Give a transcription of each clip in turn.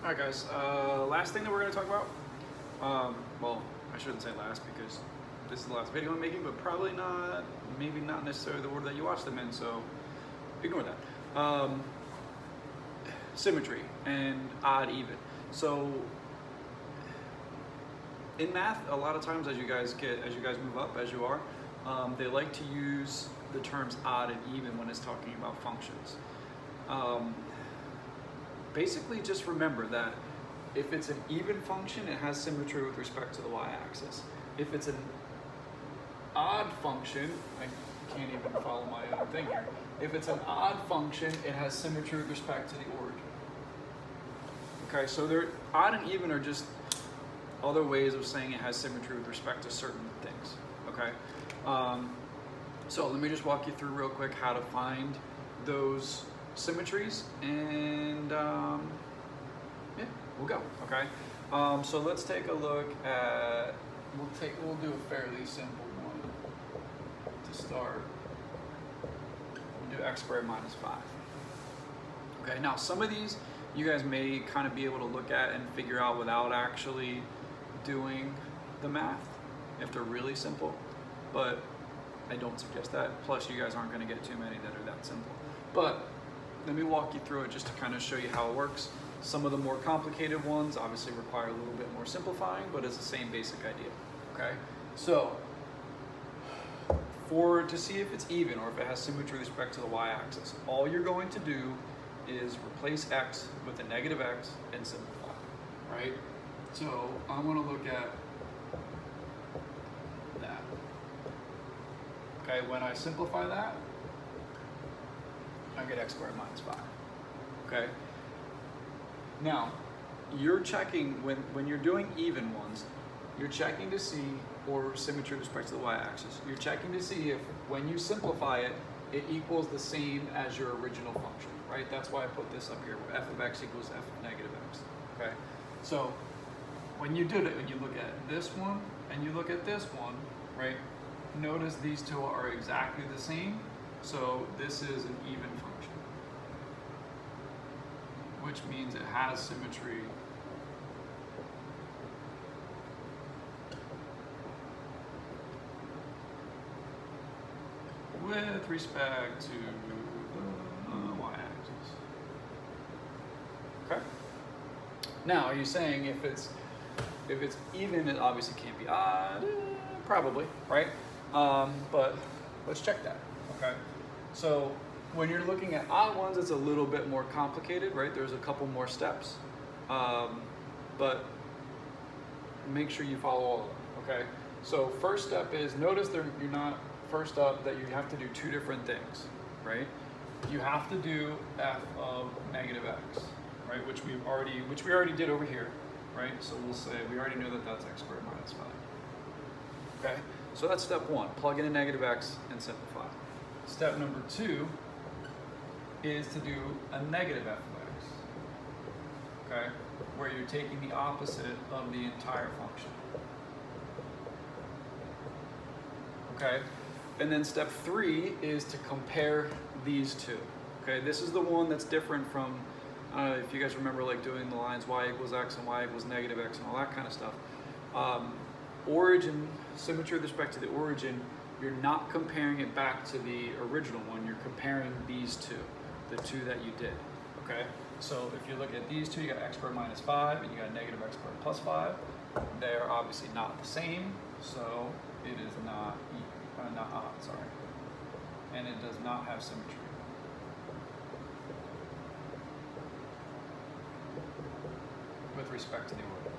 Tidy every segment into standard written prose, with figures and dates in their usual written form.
Alright guys, last thing that we're going to talk about, well, I shouldn't say last because this is the last video I'm making, but probably not, maybe not necessarily the order that you watch them in, so ignore that. Symmetry and odd even. So in math, a lot of times as you guys move up, as you are, they like to use the terms odd and even when it's talking about functions. Basically just remember that if it's an even function, it has symmetry with respect to the y-axis. If it's an odd function, I can't even follow my own thing here. If it's an odd function, it has symmetry with respect to the origin. Okay, so they're odd and even are just other ways of saying it has symmetry with respect to certain things. Okay, so let me just walk you through real quick how to find those symmetries, and yeah, we'll go. Okay, so let's take a look at. We'll do a fairly simple one to start. We'll do x squared minus 5. Okay, now some of these you guys may kind of be able to look at and figure out without actually doing the math if they're really simple, but I don't suggest that. Plus, you guys aren't going to get too many that are that simple. But let me walk you through it just to kind of show you how it works. Some of the more complicated ones obviously require a little bit more simplifying, but it's the same basic idea. Okay, so to see if it's even or if it has symmetry with respect to the y-axis, all you're going to do is replace x with a negative x and simplify, right? So I want to look at that. Okay, when I simplify that, I get x squared minus 5. Okay. Now, you're checking when you're doing even ones, you're checking to see, or symmetry with respect to the y-axis, you're checking to see if when you simplify it, it equals the same as your original function, right? That's why I put this up here, where f of x equals f of negative x. Okay. So when you did it, when you look at this one and you look at this one, right? Notice these two are exactly the same. So this is an even function, which means it has symmetry with respect to the y-axis. Okay. Now, are you saying if it's even, it obviously can't be odd? Probably, right? But let's check that. Okay. So when you're looking at odd ones, it's a little bit more complicated, right? There's a couple more steps, but make sure you follow all of them. Okay. So first step is notice you're not first up that you have to do two different things, right? You have to do f of negative x, right? Which we already did over here, right? So we'll say we already know that that's x squared minus 5. Okay. So that's step one. Plug in a negative x and simplify. Step number 2 is to do a negative f of x, okay, where you're taking the opposite of the entire function. Okay, and then step 3 is to compare these two. Okay, this is the one that's different from, if you guys remember like doing the lines y equals x and y equals negative x and all that kind of stuff. Origin, symmetry with respect to the origin, you're not comparing it back to the original one, you're comparing these two, the two that you did, okay? So if you look at these two, you got x squared minus 5 and you got negative x squared plus 5. They're obviously not the same, so it is not odd, sorry. And it does not have symmetry. With respect to the origin.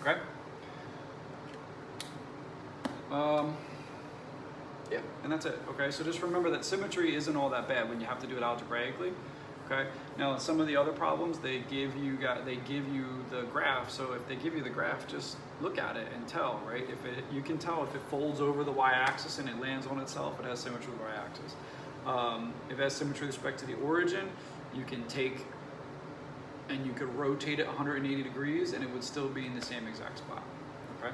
Okay. Yeah, and that's it. Okay, so just remember that symmetry isn't all that bad when you have to do it algebraically. Okay. Now, in some of the other problems, they give you the graph. So if they give you the graph, just look at it and tell, right? You can tell if it folds over the y-axis and it lands on itself, it has symmetry with the y-axis. If it has symmetry with respect to the origin, you can take and you could rotate it 180 degrees and it would still be in the same exact spot, okay?